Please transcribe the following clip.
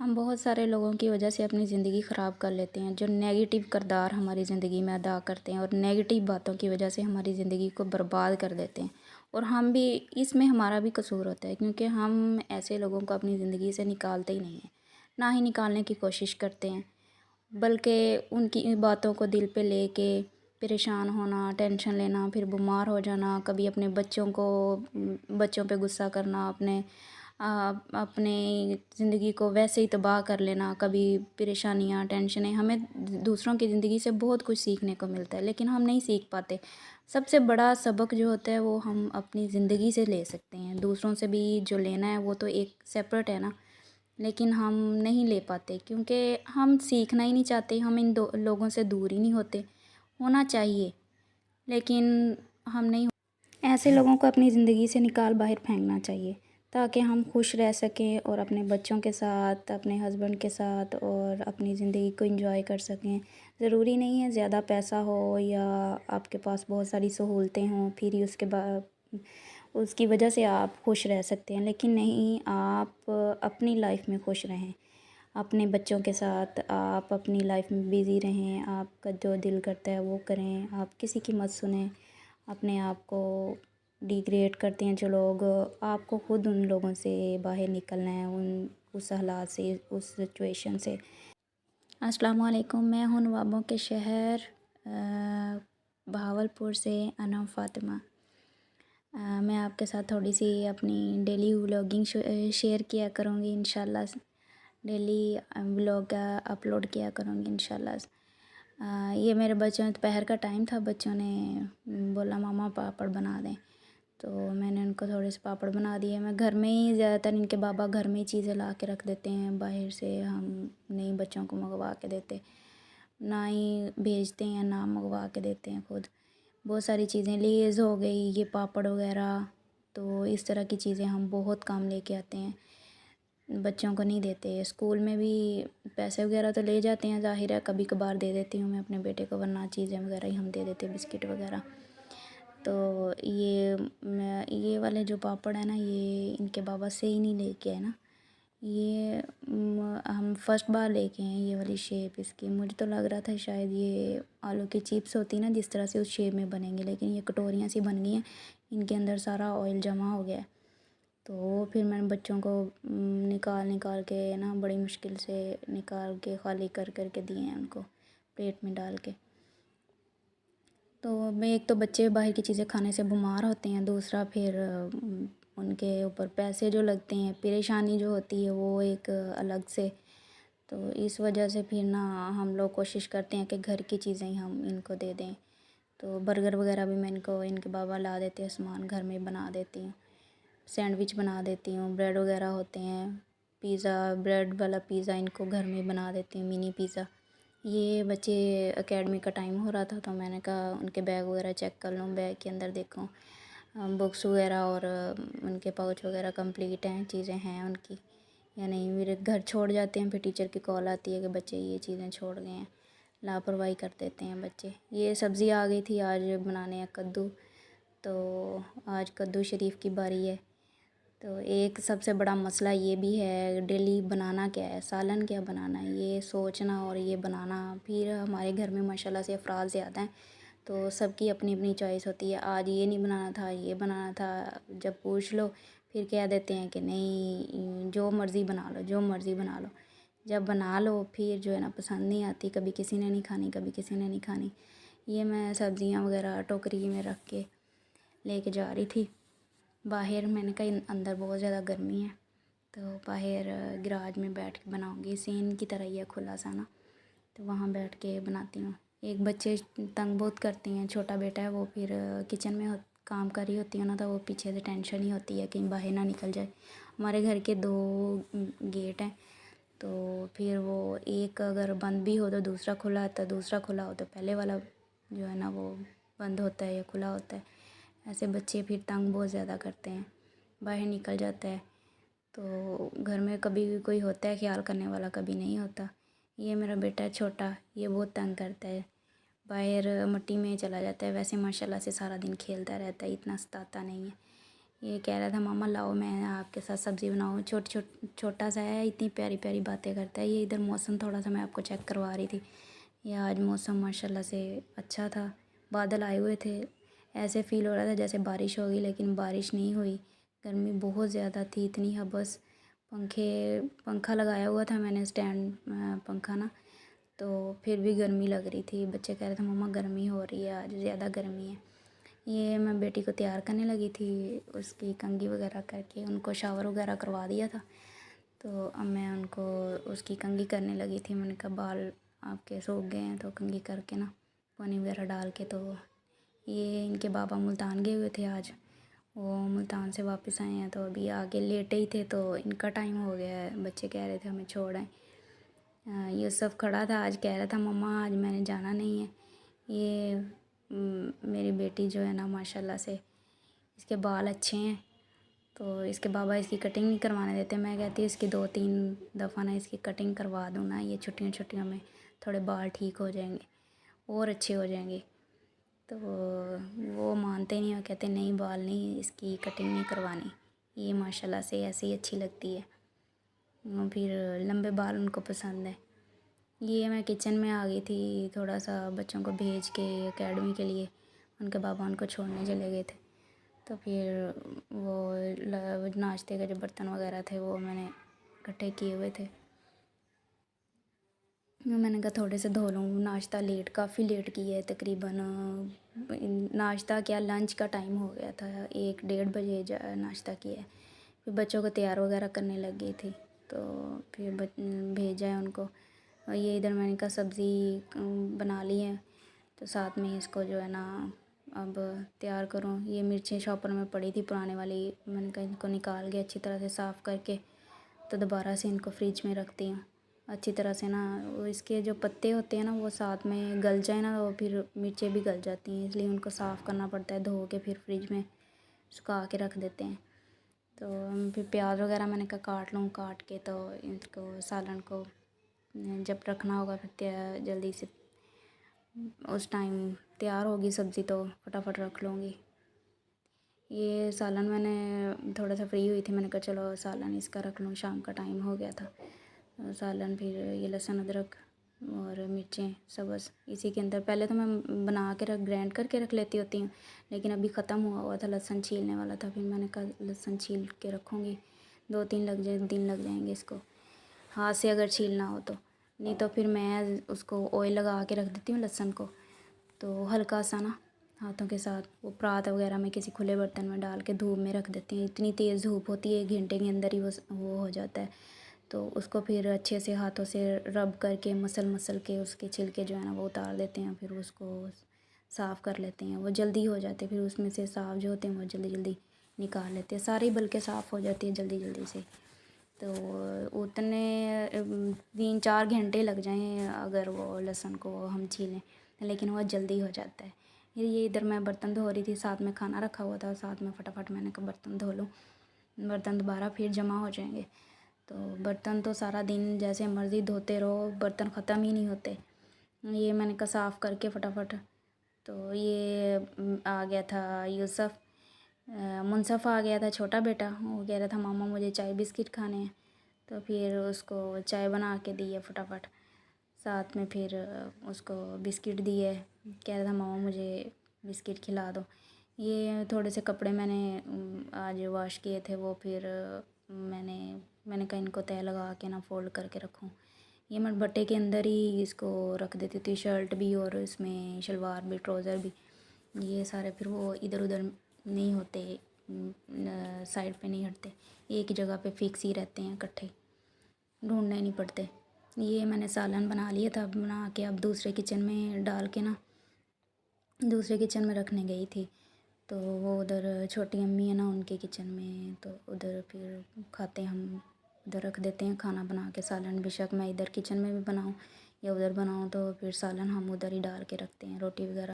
ہم بہت سارے لوگوں کی وجہ سے اپنی زندگی خراب کر لیتے ہیں، جو نیگیٹو کردار ہماری زندگی میں ادا کرتے ہیں اور نیگیٹو باتوں کی وجہ سے ہماری زندگی کو برباد کر دیتے ہیں، اور ہم بھی اس میں ہمارا بھی قصور ہوتا ہے، کیونکہ ہم ایسے لوگوں کو اپنی زندگی سے نکالتے ہی نہیں ہیں، نہ ہی نکالنے کی کوشش کرتے ہیں، بلکہ ان کی باتوں کو دل پہ لے کے پریشان ہونا، ٹینشن لینا، پھر بیمار ہو جانا، کبھی اپنے بچوں پہ غصہ کرنا، اپنے زندگی کو ویسے ہی تباہ کر لینا، کبھی پریشانیاں، ٹینشنیں، ہمیں دوسروں کی زندگی سے بہت کچھ سیکھنے کو ملتا ہے، لیکن ہم نہیں سیکھ پاتے۔ سب سے بڑا سبق جو ہوتا ہے وہ ہم اپنی زندگی سے لے سکتے ہیں، دوسروں سے بھی جو لینا ہے وہ تو ایک سیپریٹ ہے نا، لیکن ہم نہیں لے پاتے کیونکہ ہم سیکھنا ہی نہیں چاہتے، ہم ان لوگوں سے دور ہی نہیں ہونا چاہیے، لیکن ہم نہیں ایسے لوگوں کو اپنی زندگی سے نکال باہر پھینکنا چاہیے تاکہ ہم خوش رہ سکیں اور اپنے بچوں کے ساتھ، اپنے ہسبینڈ کے ساتھ اور اپنی زندگی کو انجوائے کر سکیں۔ ضروری نہیں ہے زیادہ پیسہ ہو یا آپ کے پاس بہت ساری سہولتیں ہوں پھر ہی اس کی وجہ سے آپ خوش رہ سکتے ہیں، لیکن نہیں، آپ اپنی لائف میں خوش رہیں، اپنے بچوں کے ساتھ آپ اپنی لائف میں بیزی رہیں، آپ کا جو دل کرتا ہے وہ کریں، آپ کسی کی مت سنیں۔ اپنے آپ کو ڈیگریڈ کرتے ہیں جو لوگ، آپ کو خود ان لوگوں سے باہر نکلنا ہے، اس حالات سے، اس سچویشن سے۔ السلام علیکم، میں ہوں نوابوں کے شہر بہاولپور سے انم فاطمہ۔ میں آپ کے ساتھ تھوڑی سی اپنی ڈیلی ولاگنگ شیئر کیا کروں گی انشاءاللہ، ڈیلی ولاگ اپلوڈ کیا کروں گی انشاءاللہ۔ یہ میرے بچوں دوپہر کا ٹائم تھا، بچوں نے بولا ماما پاپڑ بنا دیں، تو میں نے ان کو تھوڑے سے پاپڑ بنا دیے۔ میں گھر میں ہی زیادہ تر، ان کے بابا گھر میں ہی چیزیں لا کے رکھ دیتے ہیں، باہر سے ہم نہیں بچوں کو منگوا کے دیتے، نہ ہی بھیجتے ہیں، نہ منگوا کے دیتے ہیں خود۔ بہت ساری چیزیں، لیز ہو گئی، یہ پاپڑ وغیرہ، تو اس طرح کی چیزیں ہم بہت کام لے کے آتے ہیں، بچوں کو نہیں دیتے۔ اسکول میں بھی پیسے وغیرہ تو لے جاتے ہیں، ظاہر ہے کبھی کبھار دے دیتی ہوں میں اپنے بیٹے کو، ورنہ چیزیں وغیرہ ہی ہم دے دیتے ہیں، بسکٹ وغیرہ۔ تو یہ والے جو پاپڑ ہیں نا، یہ ان کے بابا سے ہی نہیں لے کے آئے نا، یہ ہم فرسٹ بار لے کے ہیں، یہ والی شیپ اس کی۔ مجھے تو لگ رہا تھا شاید یہ آلو کی چپس ہوتی نا جس طرح سے اس شیپ میں بنیں گے، لیکن یہ کٹوریاں سی بن گئی ہیں، ان کے اندر سارا آئل جمع ہو گیا ہے۔ تو پھر میں نے بچوں کو نکال کے نا، بڑی مشکل سے نکال کے خالی کر کے دیے ہیں ان کو پلیٹ میں ڈال کے۔ تو ایک تو بچے باہر کی چیزیں کھانے سے بیمار ہوتے ہیں، دوسرا پھر ان کے اوپر پیسے جو لگتے ہیں، پریشانی جو ہوتی ہے وہ ایک الگ سے۔ تو اس وجہ سے پھر نا ہم لوگ کوشش کرتے ہیں کہ گھر کی چیزیں ہی ہم ان کو دے دیں۔ تو برگر وغیرہ بھی میں ان کے بابا لا دیتے ہیں، سامان گھر میں بنا دیتی ہوں، سینڈوچ بنا دیتی ہوں، بریڈ وغیرہ ہوتے ہیں، پیزا، بریڈ والا پیزا ان کو گھر میں بنا دیتی ہوں، منی پیزا۔ یہ بچے اکیڈمی کا ٹائم ہو رہا تھا تو میں نے کہا ان کے بیگ وغیرہ چیک کر لوں، بیگ کے اندر دیکھوں بکس وغیرہ اور ان کے پاؤچ وغیرہ کمپلیٹ ہیں، چیزیں ہیں ان کی یا نہیں۔ میرے گھر چھوڑ جاتے ہیں، پھر ٹیچر کی کال آتی ہے کہ بچے یہ چیزیں چھوڑ گئے ہیں، لاپرواہی کر دیتے ہیں بچے۔ یہ سبزی آ گئی تھی آج بنانے ہیں کدو، تو آج کدو شریف کی باری ہے۔ تو ایک سب سے بڑا مسئلہ یہ بھی ہے، ڈیلی بنانا کیا ہے، سالن کیا بنانا ہے، یہ سوچنا اور یہ بنانا۔ پھر ہمارے گھر میں ماشاءاللہ سے افراد زیادہ ہیں، تو سب کی اپنی اپنی چوائس ہوتی ہے، آج یہ نہیں بنانا تھا، یہ بنانا تھا۔ جب پوچھ لو پھر کہہ دیتے ہیں کہ نہیں، جو مرضی بنا لو، جو مرضی بنا لو۔ جب بنا لو پھر جو ہے نا پسند نہیں آتی، کبھی کسی نے نہیں کھانی، کبھی کسی نے نہیں کھانی۔ یہ میں سبزیاں وغیرہ ٹوکری میں رکھ کے لے کے جا رہی تھی باہر، میں نے کہا اندر بہت زیادہ گرمی ہے تو باہر گراج میں بیٹھ کے بناؤں گی، سین کی طرح ہی ہے کھلا سا نا، تو وہاں بیٹھ کے بناتی ہوں۔ ایک بچے تنگ بہت کرتے ہیں، چھوٹا بیٹا ہے، وہ پھر کچن میں کام کر رہی ہوتی ہے نا، تو وہ پیچھے سے ٹینشن ہی ہوتی ہے کہیں باہر نہ نکل جائے۔ ہمارے گھر کے 2 گیٹ ہیں، تو پھر وہ ایک اگر بند بھی ہو تو دوسرا کھلا ہوتا ہے، دوسرا کھلا ہو تو پہلے والا جو ہے نا وہ بند ہوتا ہے یا کھلا ہوتا ہے۔ ایسے بچے پھر تنگ بہت زیادہ کرتے ہیں، باہر نکل جاتا ہے، تو گھر میں کبھی بھی کوئی ہوتا ہے خیال کرنے والا، کبھی نہیں ہوتا۔ یہ میرا بیٹا ہے چھوٹا، یہ بہت تنگ کرتا ہے، باہر مٹی میں چلا جاتا ہے، ویسے ماشاءاللہ سے سارا دن کھیلتا رہتا ہے، اتنا ستاتا نہیں ہے۔ یہ کہہ رہا تھا ماما لاؤ میں آپ کے ساتھ سبزی بناؤں، چھوٹا سا ہے، اتنی پیاری پیاری باتیں کرتا ہے یہ۔ ادھر موسم تھوڑا سا میں آپ کو چیک کروا رہی تھی، یہ آج موسم ماشاءاللہ سے اچھا تھا، بادل آئے ہوئے تھے، ایسے فیل ہو رہا تھا جیسے بارش ہوگی، لیکن بارش نہیں ہوئی۔ گرمی بہت زیادہ تھی، اتنی حبس، پنکھا لگایا ہوا تھا میں نے، اسٹینڈ پنکھا نا، تو پھر بھی گرمی لگ رہی تھی۔ بچے کہہ رہے تھے مما گرمی ہو رہی ہے آج، زیادہ گرمی ہے۔ یہ میں بیٹی کو تیار کرنے لگی تھی، اس کی کنگھی وغیرہ کر کے، ان کو شاور وغیرہ کروا دیا تھا، تو اب میں ان کو اس کی کنگھی کرنے لگی تھی۔ میں نے کہا بال آپ کے سوکھ گئے ہیں تو کنگھی کر کے نا، پانی وغیرہ ڈال کے۔ تو یہ ان کے بابا ملتان گئے ہوئے تھے آج، وہ ملتان سے واپس آئے ہیں، تو ابھی آگے لیٹے ہی تھے تو ان کا ٹائم ہو گیا ہے، بچے کہہ رہے تھے ہمیں چھوڑیں۔ یوسف کھڑا تھا آج، کہہ رہا تھا مما آج میں نے جانا نہیں ہے۔ یہ میری بیٹی جو ہے نا ماشاءاللہ سے، اس کے بال اچھے ہیں، تو اس کے بابا اس کی کٹنگ نہیں کروانے دیتے۔ میں کہتی ہوں اس کی 2-3 دفعہ نا اس کی کٹنگ کروا دوں نا، یہ چھٹیوں میں تھوڑے بال ٹھیک ہو جائیں گے اور اچھے ہو جائیں گے۔ تو وہ مانتے نہیں، وہ کہتے نہیں بال نہیں، اس کی کٹنگ نہیں کروانی، یہ ماشاءاللہ سے ایسے ہی اچھی لگتی ہے، پھر لمبے بال ان کو پسند ہے۔ یہ میں کچن میں آ گئی تھی، تھوڑا سا بچوں کو بھیج کے اکیڈمی کے لیے، ان کے بابا ان کو چھوڑنے چلے گئے تھے، تو پھر وہ ناشتے کے جو برتن وغیرہ تھے وہ میں نے اکٹھے کیے ہوئے تھے، میں نے کہا تھوڑے سے دھو لوں۔ ناشتہ کافی لیٹ کی ہے، تقریباً ناشتہ کیا لنچ کا ٹائم ہو گیا تھا، 1-1:30 بجے ناشتہ کیا ہے۔ پھر بچوں کو تیار وغیرہ کرنے لگ گئی تھی، تو پھر بھیجا ہے ان کو۔ اور یہ ادھر میں نے کہا سبزی بنا لی ہے، تو ساتھ میں اس کو جو ہے نا اب تیار کروں۔ یہ مرچیں شاپر میں پڑی تھی پرانے والی، میں نے کہا ان کو نکال کے اچھی طرح سے صاف کر کے تو دوبارہ سے ان کو فریج میں رکھتی ہوں اچھی طرح سے نا، وہ اس کے جو پتے ہوتے ہیں نا وہ ساتھ میں گل جائیں نا، وہ پھر مرچیں بھی گل جاتی ہیں، اس لیے ان کو صاف کرنا پڑتا ہے، دھو کے پھر فریج میں سکھا کے رکھ دیتے ہیں۔ تو پھر پیاز وغیرہ میں نے کہا کاٹ کے تو ان کو سالن کو جب رکھنا ہوگا پھر جلدی سے اس ٹائم تیار ہوگی سبزی تو فٹافٹ رکھ لوں گی۔ یہ سالن میں نے تھوڑا سا فری ہوئی تھی، میں نے کہا چلو سالن اس کا رکھ لوں، شام کا ٹائم ہو گیا تھا۔ سالن پھر یہ لہسن ادرک اور مرچیں سبز اسی کے اندر، پہلے تو میں بنا کے گرینڈ کر کے رکھ لیتی ہوتی ہوں، لیکن ابھی ختم ہوا تھا، لہسن چھیلنے والا تھا، پھر میں نے کہا لہسن چھیل کے رکھوں گی، 2-3 دن لگ جائیں گے اس کو، ہاتھ سے اگر چھیلنا ہو تو، نہیں تو پھر میں اس کو آئل لگا کے رکھ دیتی ہوں لہسن کو، تو ہلکا سا نا ہاتھوں کے ساتھ وہ پرات وغیرہ میں کسی کھلے برتن میں ڈال کے دھوپ میں رکھ دیتی ہیں، اتنی تیز دھوپ ہوتی ہے 1 گھنٹے کے اندر ہی وہ ہو جاتا ہے، تو اس کو پھر اچھے سے ہاتھوں سے رب کر کے مسل کے اس کے چھلکے جو ہے نا وہ اتار دیتے ہیں، پھر اس کو صاف کر لیتے ہیں، وہ جلدی ہو جاتے ہیں، پھر اس میں سے صاف جو ہوتے ہیں وہ جلدی نکال لیتے ہیں، ساری بلکہ صاف ہو جاتی ہے جلدی سے، تو اتنے 3-4 گھنٹے لگ جائیں اگر وہ لہسن کو ہم چھیلیں، لیکن وہ جلدی ہو جاتا ہے۔ یہ ادھر میں برتن دھو رہی تھی، ساتھ میں کھانا رکھا ہوا تھا، ساتھ میں فٹافٹ میں نے کہا برتن دھو لوں، برتن دوبارہ پھر جمع ہو جائیں گے، تو برتن تو سارا دن جیسے مرضی دھوتے رہو، برتن ختم ہی نہیں ہوتے۔ یہ میں نے کہا صاف کر کے فٹافٹ، تو یہ آ گیا تھا یوسف، منصف آ گیا تھا چھوٹا بیٹا، وہ کہہ رہا تھا ماما مجھے چائے بسکٹ کھانے ہیں، تو پھر اس کو چائے بنا کے دی ہے فٹافٹ، ساتھ میں پھر اس کو بسکٹ دیے، کہہ رہا تھا ماما مجھے بسکٹ کھلا دو۔ یہ تھوڑے سے کپڑے میں نے آج واش کیے تھے، وہ پھر میں نے کہا ان کو تہہ لگا کے نا فولڈ کر کے رکھوں، یہ میں بٹے کے اندر ہی اس کو رکھ دیتی تھی، شرٹ بھی اور اس میں شلوار بھی ٹراؤزر بھی، یہ سارے پھر وہ ادھر ادھر نہیں ہوتے، سائڈ پہ نہیں ہٹتے، ایک جگہ پہ فکس ہی رہتے ہیں اکٹھے، ڈھونڈنے نہیں پڑتے۔ یہ میں نے سالن بنا لیا تھا، بنا کے اب دوسرے کچن میں ڈال کے نا دوسرے کچن میں رکھنے گئی تھی، تو وہ ادھر چھوٹی امی ہے نا ان کے کچن میں، تو ادھر پھر کھاتے ہم ادھر رکھ دیتے ہیں کھانا بنا کے، سالن بے شک میں ادھر کچن میں بھی بناؤں یا ادھر بناؤں، تو پھر سالن ہم ادھر ہی ڈال کے رکھتے ہیں، روٹی وغیرہ